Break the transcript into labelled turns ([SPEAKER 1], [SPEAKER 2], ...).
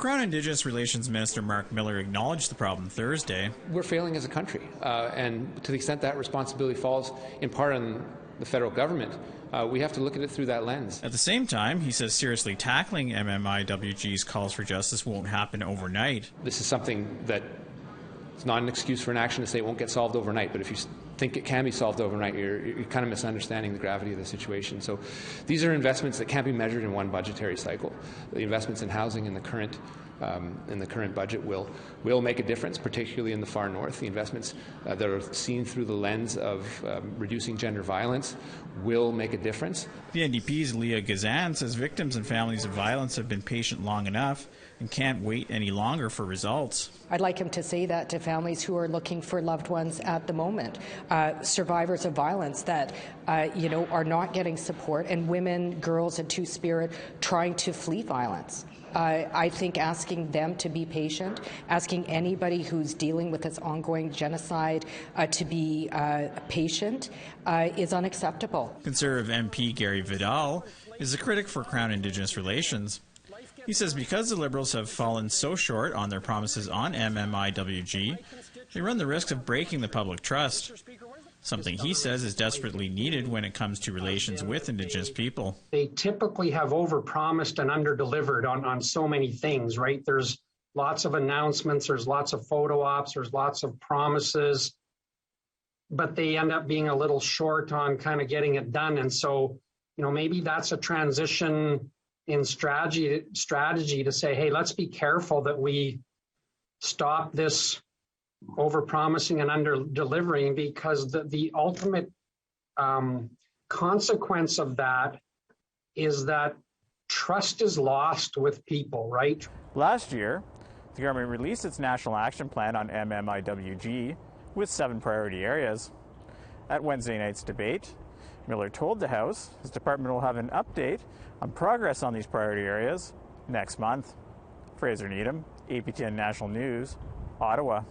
[SPEAKER 1] Crown-Indigenous Relations Minister Marc acknowledged the problem Thursday.
[SPEAKER 2] We're failing as a country, and to the extent that responsibility falls in part on the federal government, we have to look at it through that lens.
[SPEAKER 1] At the same time, he says seriously tackling MMIWG's calls for justice won't happen overnight.
[SPEAKER 2] This is something that it's not an excuse for an action to say it won't get solved overnight, but if you think it can be solved overnight, you're kind of misunderstanding the gravity of the situation. So these are investments that can't be measured in one budgetary cycle. The investments in housing in the current budget will make a difference, particularly in the far north. The investments that are seen through the lens of reducing gender violence will make a difference.
[SPEAKER 1] The NDP's Leah Gazan says victims and families of violence have been patient long enough and can't wait any longer for results.
[SPEAKER 3] I'd like him to say that to families who are looking for loved ones at the moment, survivors of violence that are not getting support, and women, girls, and Two-Spirit trying to flee violence. I think asking them to be patient, asking anybody who's dealing with this ongoing genocide to be patient is unacceptable.
[SPEAKER 1] Conservative MP Gary Vidal is a critic for Crown-Indigenous relations. He says because the Liberals have fallen so short on their promises on MMIWG, they run the risk of breaking the public trust. Something he says is desperately needed when it comes to relations with Indigenous people.
[SPEAKER 4] They typically have overpromised and underdelivered on so many things, right? There's lots of announcements, there's lots of photo ops, there's lots of promises, but they end up being a little short on kind of getting it done. And so, maybe that's a transition in strategy to say, hey, let's be careful that we stop this over-promising and under-delivering, because the ultimate consequence of that is that trust is lost with people, right?
[SPEAKER 1] Last year, the government released its National Action Plan on MMIWG with 7 priority areas. At Wednesday night's debate, Miller told the House his department will have an update on progress on these priority areas next month. Fraser Needham, APTN National News, Ottawa.